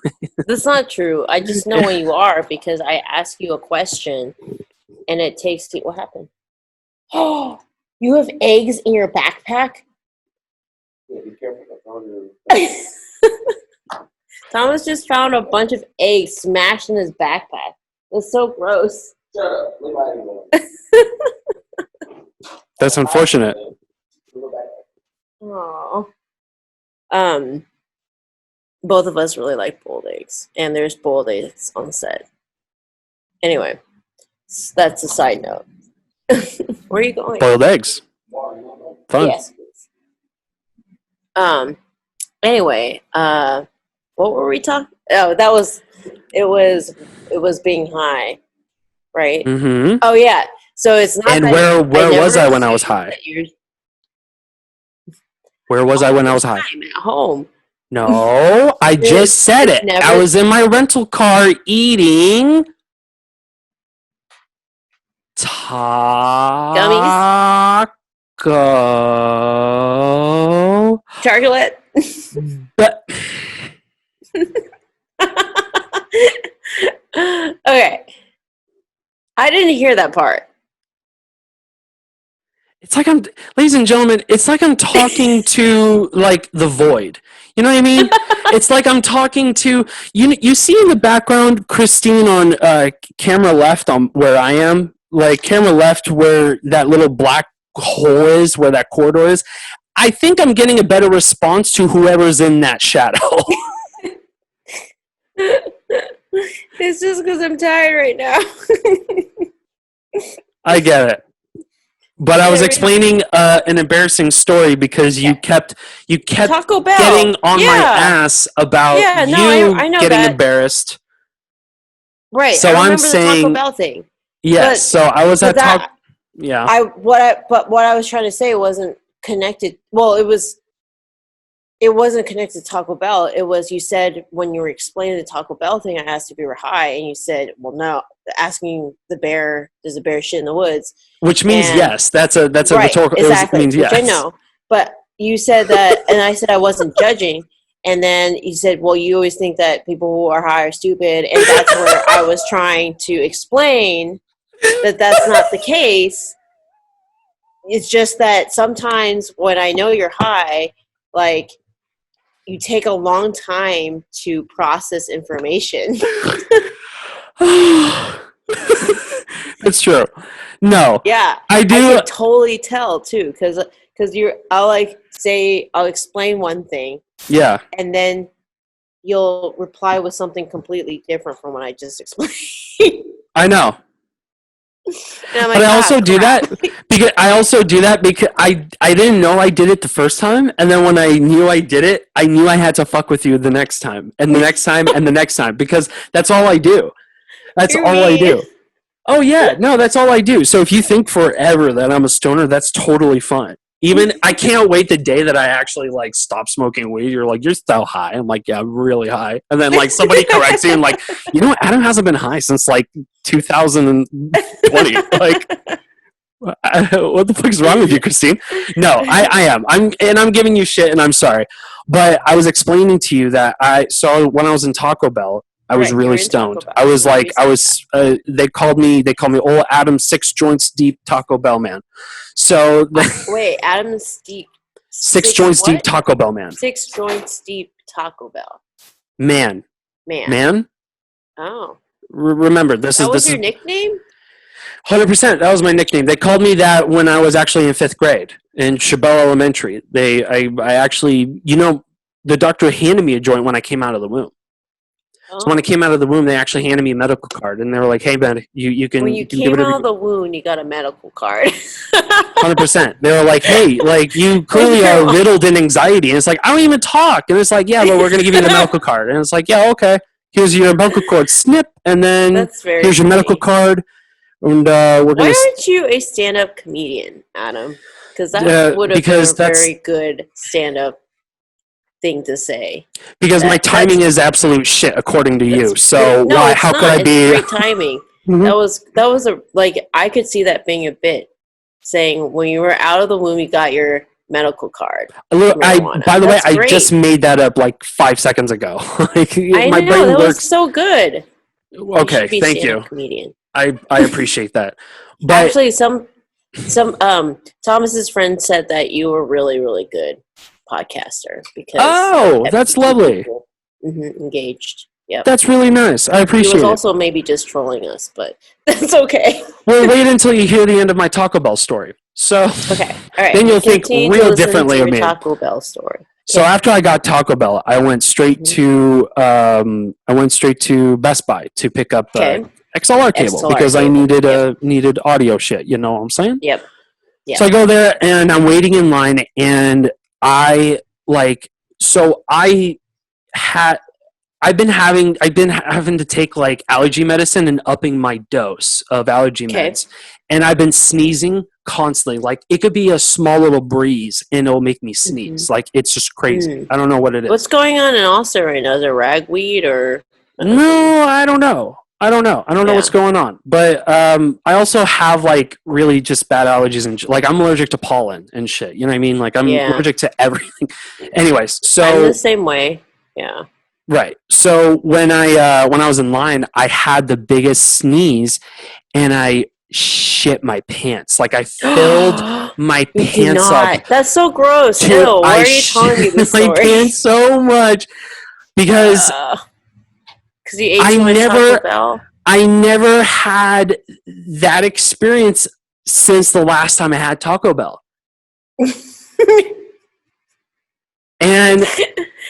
Speaker 1: That's not true. I just know when you are because I ask you a question, and it takes what happened? Oh, you have eggs in your backpack?
Speaker 3: Yeah, be careful.
Speaker 1: Thomas just found a bunch of eggs smashed in his backpack. That's so gross.
Speaker 3: Shut up.
Speaker 2: That's unfortunate.
Speaker 1: Oh. Both of us really like boiled eggs, and there's boiled eggs on set. Anyway, that's a side note. Where are you going?
Speaker 2: Boiled eggs. Fun.
Speaker 1: Yes. Anyway, what were we talking? Oh, it was being high, right?
Speaker 2: Mm-hmm.
Speaker 1: Oh yeah. So it's not.
Speaker 2: And where was I when I was high? Where was I when I was high?
Speaker 1: I'm at home.
Speaker 2: No, I just said it. I was in my rental car eating
Speaker 1: Gummies. Chocolate.
Speaker 2: But
Speaker 1: okay. I didn't hear that part.
Speaker 2: It's like ladies and gentlemen, it's like I'm talking to like the void. You know what I mean? It's like I'm talking to you see in the background Christine on camera left on where I am, like camera left where that little black hole is, where that corridor is. I think I'm getting a better response to whoever's in that shadow.
Speaker 1: It's just because I'm tired right now.
Speaker 2: I get it. But I was explaining an embarrassing story because you kept
Speaker 1: Taco Bell.
Speaker 2: getting on my ass about
Speaker 1: I know
Speaker 2: getting
Speaker 1: that.
Speaker 2: Embarrassed.
Speaker 1: Right.
Speaker 2: So I'm saying
Speaker 1: the Taco Bell thing.
Speaker 2: Yes. So I was at Taco. Yeah.
Speaker 1: What I was trying to say wasn't connected. Well, it wasn't connected to Taco Bell. It was, you said when you were explaining the Taco Bell thing, I asked if you were high, and you said, well, no. Asking the bear, does the bear shit in the woods? Which
Speaker 2: means yes. That's a rhetorical.
Speaker 1: Exactly.
Speaker 2: Means yes.
Speaker 1: Which I know. But you said that, and I said I wasn't judging. And then you said, well, you always think that people who are high are stupid. And that's where I was trying to explain that that's not the case. it's just that sometimes when I know you're high, like, you take a long time to process information.
Speaker 2: That's true. No.
Speaker 1: Yeah,
Speaker 2: I do.
Speaker 1: I can totally tell too, because I'll explain one thing,
Speaker 2: Yeah.
Speaker 1: and then you'll reply with something completely different from what I just explained.
Speaker 2: I know.
Speaker 1: And I'm
Speaker 2: But I also do
Speaker 1: crap.
Speaker 2: that because I didn't know I did it the first time, and then when I knew I did it, I knew I had to fuck with you the next time, and the next time, and the next time, because that's all I do. That's
Speaker 1: You're
Speaker 2: all I
Speaker 1: mean.
Speaker 2: do. Oh yeah, no, that's all I do. So if you think forever that I'm a stoner, that's totally fine. Even I can't wait the day that I actually like stop smoking weed. You're like, you're still high. I'm like, yeah, I'm really high. And then like somebody corrects you and like, you know what? Adam hasn't been high since like 2020. Like, what the fuck's wrong with you, Christine? No, I am. I'm giving you shit, and I'm sorry. But I was explaining to you that I saw when I was in Taco Bell. I was really stoned. I was like, they called me old Adam 6 joints deep Taco Bell man. So
Speaker 1: wait, Adam's deep.
Speaker 2: 6 joints deep Taco Bell man.
Speaker 1: 6 joints deep Taco Bell.
Speaker 2: Man.
Speaker 1: Oh.
Speaker 2: Remember, this
Speaker 1: was your nickname?
Speaker 2: 100%. That was my nickname. They called me that when I was actually in 5th grade in Chabelle Elementary. I actually, the doctor handed me a joint when I came out of the womb. So when I came out of the womb, they actually handed me a medical card, and they were like, "Hey, man, you can."
Speaker 1: When you came out of the womb, you got a medical card.
Speaker 2: 100%. They were like, "Hey, like you clearly are riddled in anxiety," and it's like, "I don't even talk," and it's like, "Yeah, but we're gonna give you the medical card," and it's like, "Yeah, okay. Here's your medical card, snip, and then here's your medical card, and we're gonna."
Speaker 1: Why aren't you a stand-up comedian, Adam? Because that would have been a very good stand-up thing to say,
Speaker 2: because my timing is absolute shit according to you. So how could I be?
Speaker 1: It's great timing. Mm-hmm. That was I could see that being a bit, saying when you were out of the womb you got your medical card.
Speaker 2: By the way, I just made that up like 5 seconds ago. Like, my brain
Speaker 1: that
Speaker 2: works
Speaker 1: was so good.
Speaker 2: Okay, thank you.
Speaker 1: Comedian.
Speaker 2: I appreciate that. But
Speaker 1: actually, some Thomas's friend said that you were really, really good podcaster because
Speaker 2: that's lovely.
Speaker 1: Engaged. Yeah,
Speaker 2: that's really nice. I appreciate it.
Speaker 1: He was also maybe just trolling us, but that's okay.
Speaker 2: Well, wait until you hear the end of my Taco Bell story. So
Speaker 1: okay, all right.
Speaker 2: Then you'll think real differently of me.
Speaker 1: Taco Bell story.
Speaker 2: So after I got Taco Bell, I went straight to Best Buy to pick up XLR cable because I needed audio shit. You know what I'm saying?
Speaker 1: Yep.
Speaker 2: So I go there and I'm waiting in line, and I've been having to take like allergy medicine and upping my dose of allergy meds, and I've been sneezing constantly. Like it could be a small little breeze and it'll make me sneeze. Mm-hmm. Like it's just crazy. I don't know what it is.
Speaker 1: What's going on in Austin right now? Is it ragweed or?
Speaker 2: No, I don't know. I don't know what's going on. But I also have like really just bad allergies and like I'm allergic to pollen and shit. You know what I mean? Like I'm allergic to everything. Anyways, so
Speaker 1: I'm the same way. Yeah.
Speaker 2: Right. So when I was in line, I had the biggest sneeze, and I shit my pants. Like I filled my pants up.
Speaker 1: That's so gross. Ew, why are you telling me this story?
Speaker 2: My pants so much because
Speaker 1: you ate too much Taco Bell?
Speaker 2: I never had that experience since the last time I had Taco Bell. And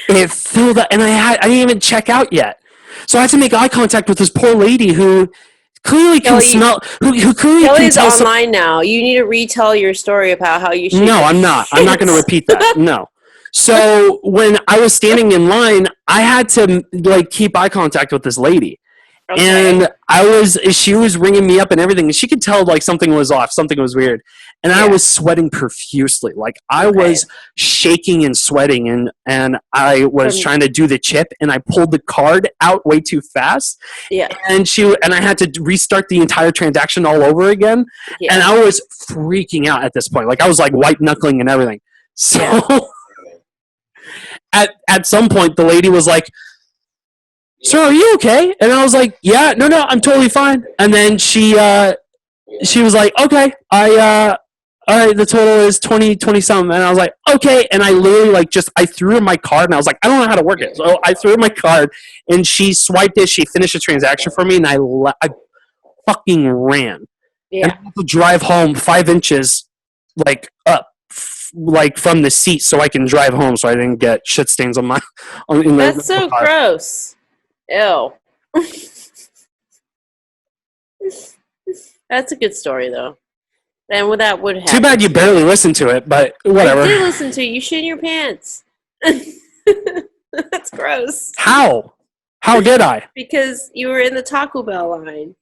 Speaker 2: it filled up, and I didn't even check out yet. So I had to make eye contact with this poor lady who clearly can smell. Who clearly
Speaker 1: Kelly's
Speaker 2: can tell
Speaker 1: online now. You need to retell your story about how you.
Speaker 2: No, I'm not. I'm not going to repeat that. No. So when I was standing in line, I had to like keep eye contact with this lady. Okay. And she was ringing me up and everything, and she could tell like something was off, something was weird. And I was sweating profusely. Like I was shaking and sweating, and I was trying to do the chip, and I pulled the card out way too fast.
Speaker 1: Yeah.
Speaker 2: And I had to restart the entire transaction all over again. Yeah. And I was freaking out at this point. Like I was like white knuckling and everything. So at some point the lady was like, "Sir, are you okay?" And I was like, "Yeah, no, I'm totally fine." And then she was like, "Okay, all right, the total is 20 something. And I was like, okay. And I literally I threw in my card and I was like, I don't know how to work it. So I threw in my card and she swiped it. She finished the transaction for me and I fucking ran.
Speaker 1: Yeah.
Speaker 2: And I had to drive home 5 inches up from the seat so I can drive home so I didn't get shit stains on my
Speaker 1: That's so gross. Ew. That's a good story though. And what that would happen.
Speaker 2: Too bad you barely listened to it, but whatever.
Speaker 1: I did listen to it. You shit in your pants. That's gross.
Speaker 2: How? How did I?
Speaker 1: Because you were in the Taco Bell line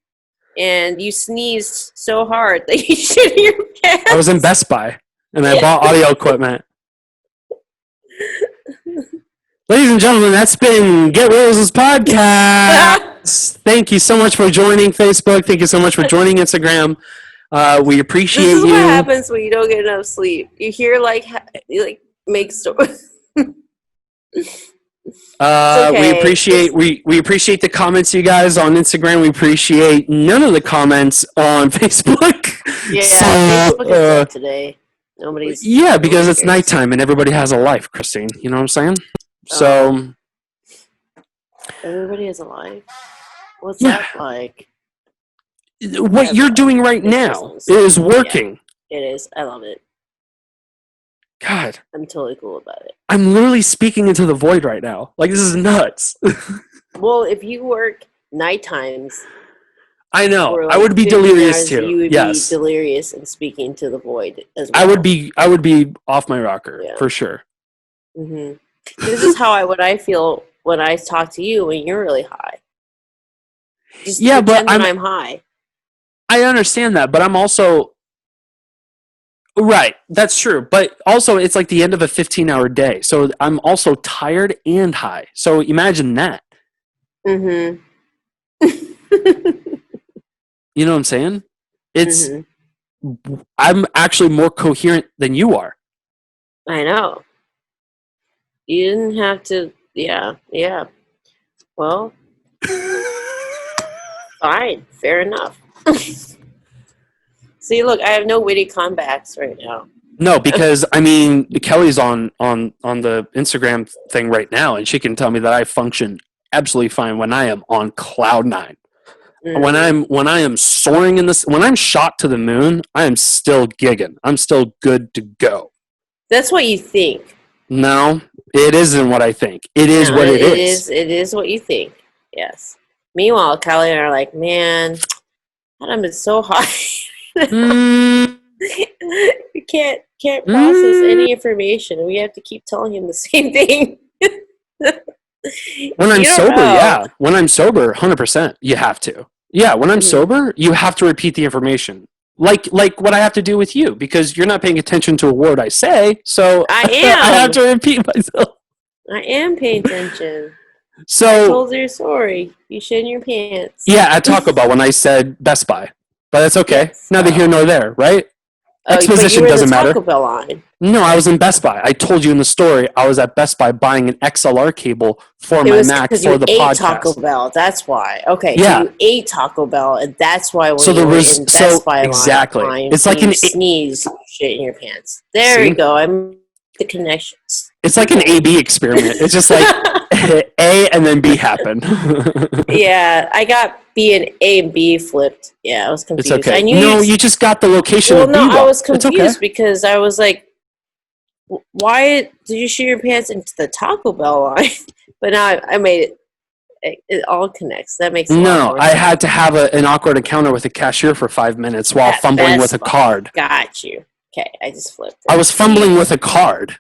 Speaker 1: and you sneezed so hard that you shit in your pants.
Speaker 2: I was in Best Buy and I bought audio equipment. Ladies and gentlemen, that's been Get Reelisms podcast. Thank you so much for joining Facebook. Thank you so much for joining Instagram. We appreciate you.
Speaker 1: This is what happens when you don't get enough sleep. You hear make stories. Okay.
Speaker 2: We appreciate the comments, you guys, on Instagram. We appreciate none of the comments on Facebook.
Speaker 1: Yeah, Facebook is dead today.
Speaker 2: Because it's nighttime and everybody has a life, Christine. You know what I'm saying? So
Speaker 1: everybody has a life. What's that like?
Speaker 2: What you're doing right now is working.
Speaker 1: Yeah, it is. I love it.
Speaker 2: God.
Speaker 1: I'm totally cool about it.
Speaker 2: I'm literally speaking into the void right now. This is nuts.
Speaker 1: Well, if you work night times,
Speaker 2: I know. I would be delirious too.
Speaker 1: You would be delirious and speaking to the void as well.
Speaker 2: I would be off my rocker for sure.
Speaker 1: Mm-hmm. This is what I feel when I talk to you when you're really high. Just but I'm high.
Speaker 2: I understand that, but I'm also right. That's true, but also it's like the end of a 15-hour day, so I'm also tired and high. So imagine that.
Speaker 1: Mm-hmm.
Speaker 2: You know what I'm saying? It's I'm actually more coherent than you are.
Speaker 1: I know. You didn't have to. Yeah. Well, fine. Fair enough. See, look, I have no witty comebacks right now.
Speaker 2: No, because Kellie's on the Instagram thing right now, and she can tell me that I function absolutely fine when I am on cloud 9. Mm. When I am soaring when I'm shot to the moon, I am still gigging. I'm still good to go.
Speaker 1: That's what you think.
Speaker 2: No, it isn't what I think. It is what it is.
Speaker 1: It is what you think. Yes. Meanwhile, Kellie and I are like, man, Adam is so high. We can't process any information. We have to keep telling him the same thing.
Speaker 2: When I'm sober, When I'm sober, 100%, you have to. Yeah, when I'm sober, you have to repeat the information. Like what I have to do with you, because you're not paying attention to a word I say, so
Speaker 1: I am.
Speaker 2: I have to repeat myself.
Speaker 1: I am paying attention.
Speaker 2: So
Speaker 1: I told you sorry. You shit in your pants.
Speaker 2: Yeah, at Taco Bell when I said Best Buy. But that's okay. Yes. Neither here nor there, right? Exposition doesn't matter.
Speaker 1: Taco Bell line.
Speaker 2: No, I was in Best Buy. I told you in the story I was at Best Buy buying an XLR cable for my Mac for the podcast.
Speaker 1: Taco Bell. That's why. Okay. Yeah. So you ate Taco Bell, and that's why when you were in Best Buy line,
Speaker 2: it's like an
Speaker 1: sneeze, shit in your pants. There you go. I'm the connections.
Speaker 2: It's like an A/B experiment. It's just like A and then B happen.
Speaker 1: Yeah, I got B and A and B flipped. Yeah, I was confused.
Speaker 2: It's okay.
Speaker 1: I knew
Speaker 2: you just got the location of B.
Speaker 1: I was confused because I was like, why did you shoot your pants into the Taco Bell line? But now I made it. It all connects. That makes sense.
Speaker 2: No, I had to have an awkward encounter with a cashier for 5 minutes while fumbling with a card.
Speaker 1: Got you. Okay, I just flipped it.
Speaker 2: I was fumbling with a card.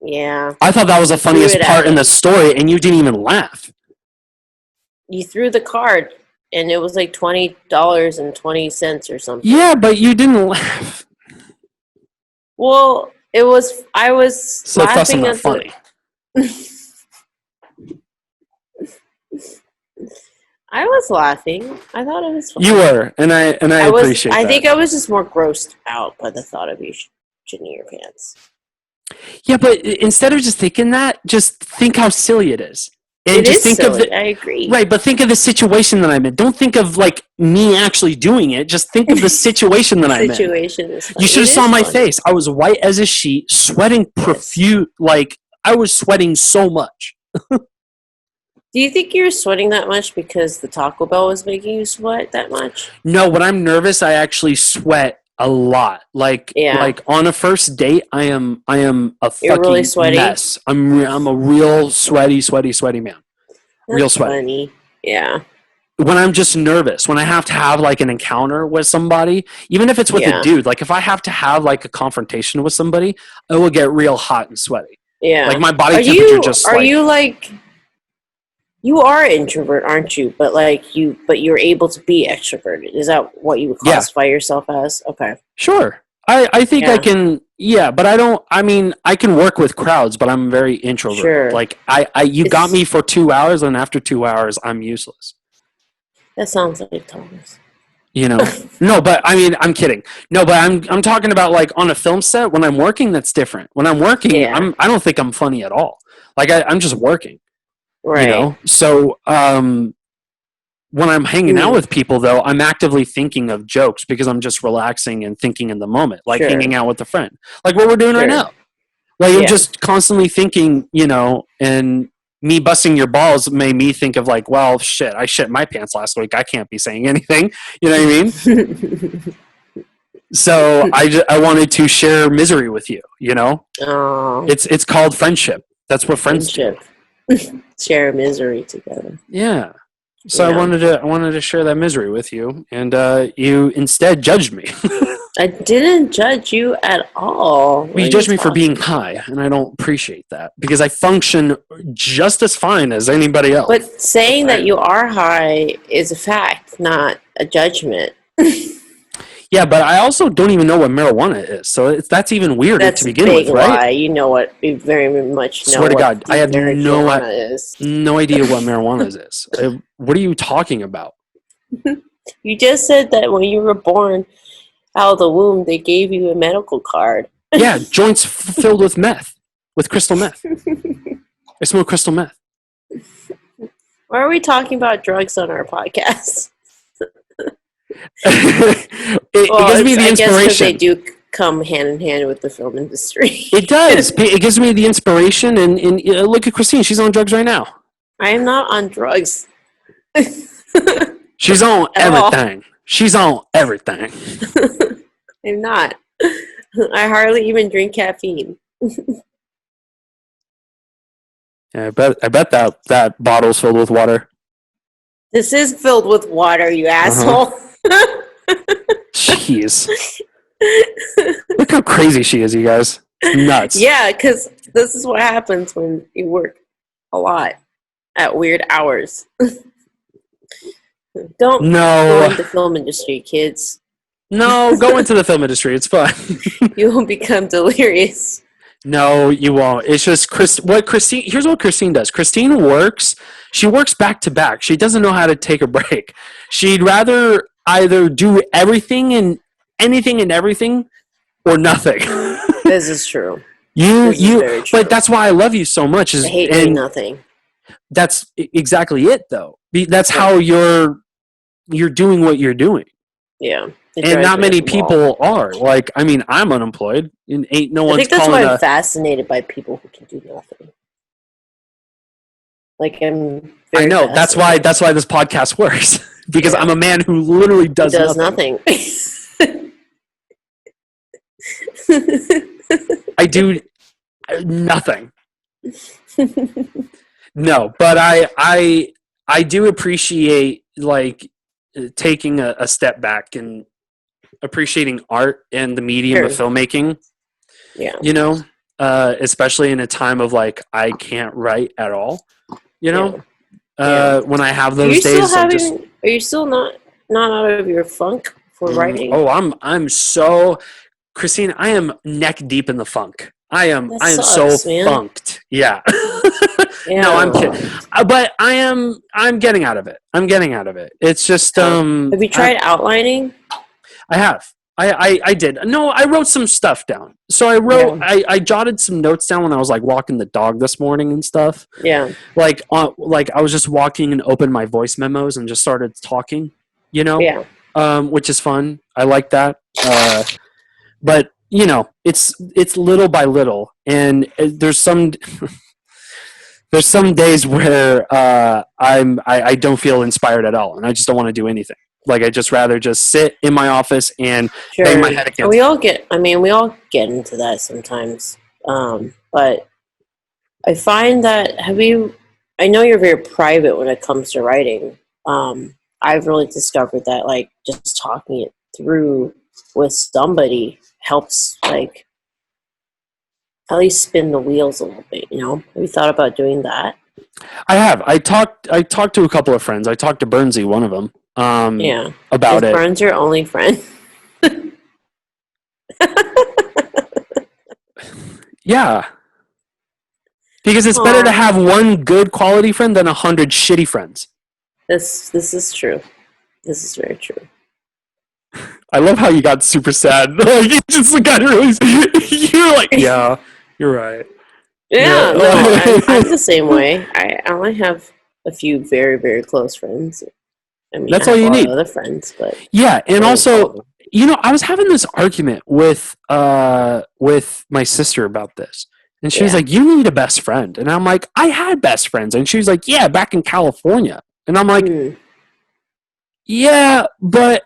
Speaker 1: Yeah.
Speaker 2: I thought that was the funniest part in the story, and you didn't even laugh.
Speaker 1: You threw the card, and it was like $20.20 or something.
Speaker 2: Yeah, but you didn't laugh.
Speaker 1: Well, I was
Speaker 2: so laughing at funny.
Speaker 1: I was laughing. I thought it was funny.
Speaker 2: You were, and I appreciate that.
Speaker 1: I think I was just more grossed out by the thought of you shitting your pants.
Speaker 2: Yeah, but instead of just thinking that, just think how silly it is. And
Speaker 1: it
Speaker 2: just
Speaker 1: is
Speaker 2: think of
Speaker 1: silly. I agree.
Speaker 2: Right, but think of the situation that I'm in. Don't think of like me actually doing it. Just think of the situation that I'm in.
Speaker 1: Situation is funny.
Speaker 2: You should have saw my face. I was white as a sheet, sweating profuse. Like I was sweating so much.
Speaker 1: Do you think you're sweating that much because the Taco Bell was making you sweat that much?
Speaker 2: No, when I'm nervous, I actually sweat a lot. Like on a first date, I am a fucking
Speaker 1: really sweaty?
Speaker 2: mess. I'm a real sweaty man.
Speaker 1: That's
Speaker 2: Real sweaty.
Speaker 1: Funny. Yeah.
Speaker 2: When I'm just nervous, when I have to have like an encounter with somebody, even if it's with a dude, like if I have to have like a confrontation with somebody, I will get real hot and sweaty.
Speaker 1: Yeah.
Speaker 2: Like my body temperature just
Speaker 1: Are you like you are an introvert, aren't you? But you're able to be extroverted. Is that what you would classify yourself as? Okay.
Speaker 2: Sure. I think I can, but I can work with crowds, but I'm very introvert.
Speaker 1: Sure.
Speaker 2: Like you got me for 2 hours, and after 2 hours, I'm useless. That
Speaker 1: sounds like Thomas.
Speaker 2: You know? No, but I mean, I'm kidding. No, but I'm talking about like on a film set, when I'm working, that's different. When I'm working, I don't think I'm funny at all. Like I'm just working. Right. You know? So, when I'm hanging out with people, though, I'm actively thinking of jokes because I'm just relaxing and thinking in the moment, like hanging out with a friend, like what we're doing right now. Like I'm just constantly thinking, and me busting your balls made me think of like, well, shit, I shit my pants last week. I can't be saying anything. You know what I mean? So I wanted to share misery with you. It's called friendship. That's what friends do.
Speaker 1: Share misery together.
Speaker 2: Yeah. So I wanted to share that misery with you, and you instead judged me.
Speaker 1: I didn't judge you at all.
Speaker 2: You judged me for being high, and I don't appreciate that because I function just as fine as anybody else.
Speaker 1: But saying that you are high is a fact, not a judgment.
Speaker 2: Yeah, but I also don't even know what marijuana is, so that's even weirder to begin with, right?
Speaker 1: Lie. You know what? You very much know.
Speaker 2: Swear to God, I have no idea what marijuana is. What are you talking about?
Speaker 1: You just said that when you were born out of the womb, they gave you a medical card.
Speaker 2: Yeah, joints filled with meth, with crystal meth. I smoke crystal meth.
Speaker 1: Why are we talking about drugs on our podcast?
Speaker 2: It gives me the inspiration.
Speaker 1: I guess they do come hand in hand with the film industry.
Speaker 2: It does. It gives me the inspiration, and look at Christine. She's on drugs right now.
Speaker 1: I am not on drugs.
Speaker 2: She's on everything. She's on everything.
Speaker 1: I'm not. I hardly even drink caffeine.
Speaker 2: Yeah, I bet that bottle's filled with water.
Speaker 1: This is filled with water, you asshole.
Speaker 2: Jeez. Look how crazy she is, you guys. It's nuts.
Speaker 1: Yeah, because this is what happens when you work a lot at weird hours. Don't go into the film industry, kids.
Speaker 2: No, go into the film industry. It's fun.
Speaker 1: You will become delirious.
Speaker 2: No, you won't. It's just here's what Christine does. Christine works. She works back to back. She doesn't know how to take a break. She'd rather either do everything and anything and everything or nothing.
Speaker 1: This is true.
Speaker 2: True. But that's why I love you so much.
Speaker 1: I hate doing nothing.
Speaker 2: That's exactly it, though. That's how you're doing what you're doing.
Speaker 1: Yeah.
Speaker 2: And not many people are. Like, I mean, I'm unemployed, and ain't no one's calling. I think that's why
Speaker 1: I'm fascinated by people who can do nothing. Like,
Speaker 2: I know that's why this podcast works because I'm a man who literally does
Speaker 1: nothing.
Speaker 2: I do nothing. No, but I do appreciate like taking a step back and appreciating art and the medium of filmmaking.
Speaker 1: Yeah.
Speaker 2: Especially in a time of like I can't write at all. When I have those days,
Speaker 1: are you still not out of your funk for writing?
Speaker 2: Oh, I'm so, Christine, I am neck deep in the funk. I am so funked. Yeah. No, I'm kidding. But I'm getting out of it. It's just
Speaker 1: have you tried outlining?
Speaker 2: I have. I did. No, I wrote some stuff down. So I jotted some notes down when I was like walking the dog this morning and stuff.
Speaker 1: Yeah.
Speaker 2: Like I was just walking and opened my voice memos and just started talking, you know?
Speaker 1: Yeah.
Speaker 2: Which is fun. I like that. But you know, it's little by little, and there's some days where I don't feel inspired at all, and I just don't want to do anything. Like I just rather just sit in my office and bang my head against.
Speaker 1: We all get into that sometimes. But I find that I know you're very private when it comes to writing. I've really discovered that like just talking it through with somebody helps like at least spin the wheels a little bit, you know? Have you thought about doing that?
Speaker 2: I have. I talked to a couple of friends. I talked to Bernsey, one of them. About it.
Speaker 1: Is Burns your only friend?
Speaker 2: Yeah. Because it's better to have one good quality friend than 100 shitty friends.
Speaker 1: This is true. This is very true.
Speaker 2: I love how you got super sad. Like you just got really. You're like, yeah, you're right.
Speaker 1: Yeah, no, I'm the same way. I only have a few very, very close friends. I mean,
Speaker 2: that's all you need.
Speaker 1: Other friends, but
Speaker 2: yeah, and also, you know, I was having this argument with my sister about this, and she was like, "You need a best friend," and I'm like, "I had best friends," and she was like, "Yeah, back in California," and I'm like, "Yeah, but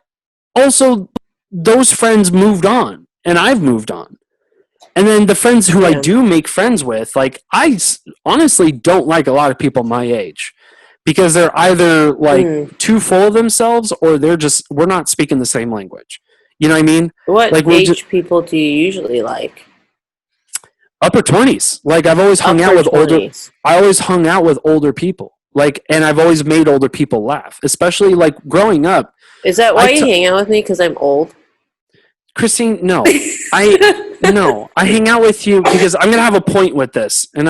Speaker 2: also those friends moved on, and I've moved on." And then the friends who I do make friends with, like, I honestly don't like a lot of people my age because they're either like too full of themselves or we're not speaking the same language. You know what I mean?
Speaker 1: What
Speaker 2: like
Speaker 1: age people do you usually like?
Speaker 2: Upper 20s. Like I've always hung out with older people. Like, and I've always made older people laugh, especially like growing up.
Speaker 1: Is that why you hang out with me? Because I'm old?
Speaker 2: Christine, no. I hang out with you because I'm gonna have a point with this, and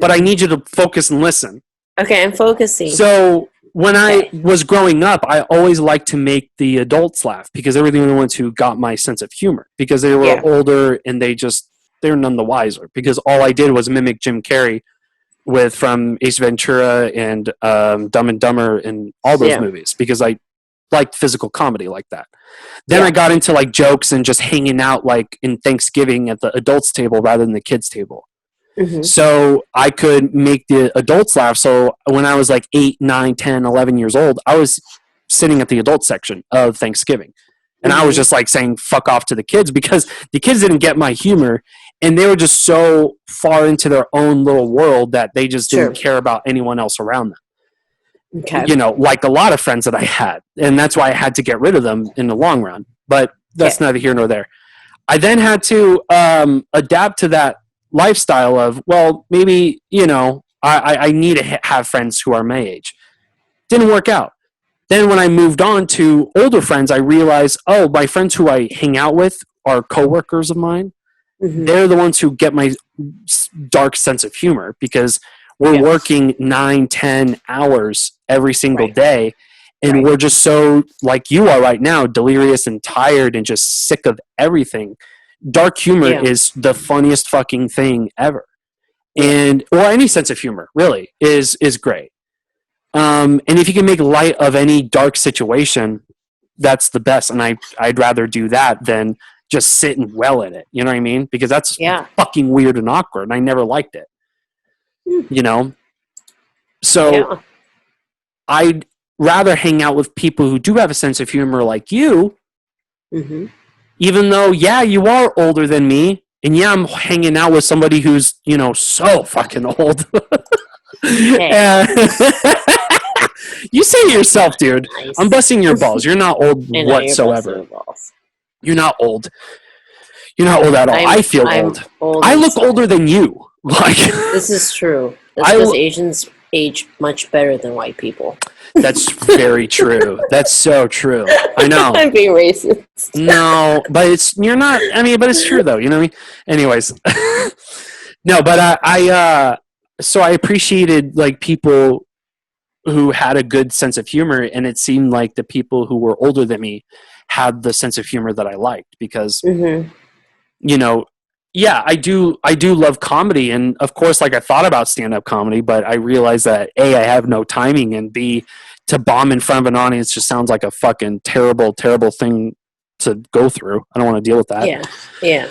Speaker 2: but I need you to focus and listen.
Speaker 1: Okay, I'm focusing.
Speaker 2: So when I was growing up, I always liked to make the adults laugh because they were the only ones who got my sense of humor because they were older and they're none the wiser because all I did was mimic Jim Carrey from Ace Ventura and Dumb and Dumber and all those movies because I liked physical comedy like that. Then I got into like jokes and just hanging out like in Thanksgiving at the adults table rather than the kids table. Mm-hmm. So I could make the adults laugh. So when I was like 8, 9, 10, 11 years old, I was sitting at the adult section of Thanksgiving. And I was just like saying fuck off to the kids because the kids didn't get my humor and they were just so far into their own little world that they just didn't care about anyone else around them. Okay. You know, like a lot of friends that I had. And that's why I had to get rid of them in the long run. But that's neither here nor there. I then had to adapt to that lifestyle of, well, maybe, you know, I need to have friends who are my age. Didn't work out. Then when I moved on to older friends, I realized, oh, my friends who I hang out with are coworkers of mine. Mm-hmm. They're the ones who get my dark sense of humor because we're working 9, 10 hours every single day. And we're just so, like you are right now, delirious and tired and just sick of everything. Dark humor is the funniest fucking thing ever. And, or any sense of humor, really, is great. And if you can make light of any dark situation, that's the best. And I'd rather do that than just sit and well in it. You know what I mean? Because that's fucking weird and awkward. And I never liked it. You know? So I'd rather hang out with people who do have a sense of humor like you, even though, you are older than me, and I'm hanging out with somebody who's, you know, so fucking old. You say it yourself, dude. Nice. I'm busting your balls. You're not old whatsoever. You're not old. You're not old at all. I feel old. I look older than you. Like
Speaker 1: this is true. That's because Asians age much better than white people.
Speaker 2: That's very true. That's so true. I know.
Speaker 1: I'm being racist.
Speaker 2: No, but you're not. I mean, but it's true though. You know what I mean? Anyways, no, but so I appreciated like people who had a good sense of humor, and it seemed like the people who were older than me had the sense of humor that I liked because,
Speaker 1: Mm-hmm.
Speaker 2: you know, yeah, I do love comedy. And of course, like I thought about stand-up comedy, but I realized that A, I have no timing, and B, to bomb in front of an audience just sounds like a fucking terrible, terrible thing to go through. I don't want to deal with that.
Speaker 1: Yeah. Yeah.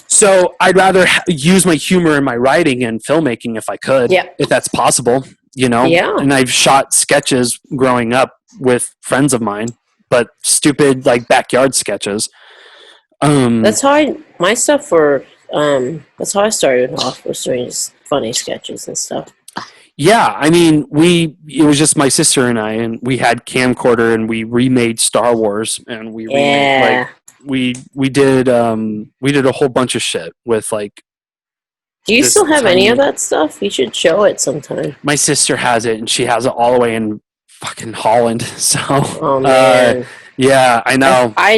Speaker 2: So I'd rather use my humor in my writing and filmmaking if I could, if that's possible, you know?
Speaker 1: Yeah.
Speaker 2: And I've shot sketches growing up with friends of mine, but stupid, like, backyard sketches.
Speaker 1: That's how my stuff were, that's how I started off, was doing just funny sketches and stuff.
Speaker 2: Yeah, I mean, it was just my sister and I, and we had camcorder, and we remade Star Wars, and we remade, like, we did a whole bunch of shit with, like.
Speaker 1: Do you still have any of that stuff? You should show it sometime.
Speaker 2: My sister has it, and she has it all the way in fucking Holland. So.
Speaker 1: Oh man.
Speaker 2: Yeah, I know.
Speaker 1: I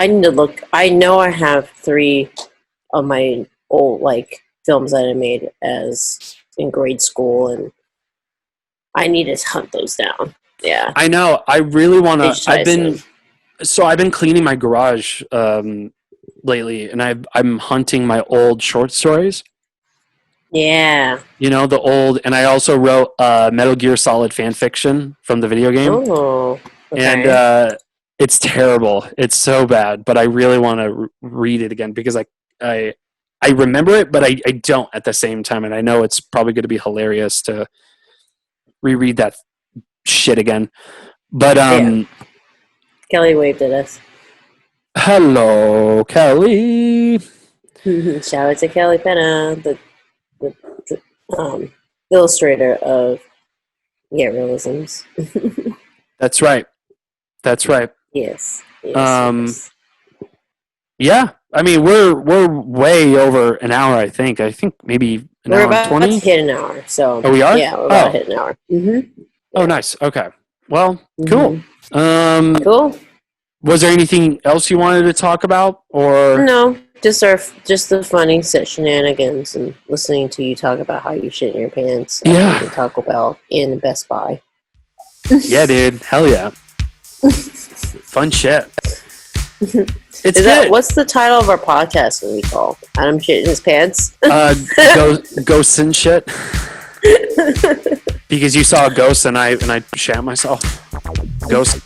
Speaker 1: need to look. I know I have 3 of my old like films that I made as in grade school, and I need to hunt those down. Yeah,
Speaker 2: I know. I really want to. I've been cleaning my garage lately, and I'm hunting my old short stories.
Speaker 1: Yeah.
Speaker 2: You know, the old, and I also wrote Metal Gear Solid fan fiction from the video game.
Speaker 1: Oh. Okay.
Speaker 2: And it's terrible. It's so bad, but I really want to read it again because I remember it, but I don't at the same time, and I know it's probably going to be hilarious to reread that shit again. But
Speaker 1: Kelly waved at us.
Speaker 2: Hello, Kelly.
Speaker 1: Shout out to Kellie Penna, the illustrator of Reelisms.
Speaker 2: That's right.
Speaker 1: Yes.
Speaker 2: Yeah. I mean, we're way over an hour. I think maybe an hour and 20.
Speaker 1: We're about to hit an hour. So.
Speaker 2: Oh, we are.
Speaker 1: Yeah, we're about to hit an hour. Mm-hmm.
Speaker 2: Oh, nice. Okay. Well, cool.
Speaker 1: Cool.
Speaker 2: Was there anything else you wanted to talk about, or
Speaker 1: no? Just the funny shenanigans and listening to you talk about how you shit in your pants.
Speaker 2: Yeah.
Speaker 1: At Taco Bell in Best Buy.
Speaker 2: Yeah, dude. Hell yeah. Fun shit.
Speaker 1: What's the title of our podcast going to be called? Adam shit in his pants?
Speaker 2: Ghosts and shit. Because you saw a ghost and I shat myself. Ghost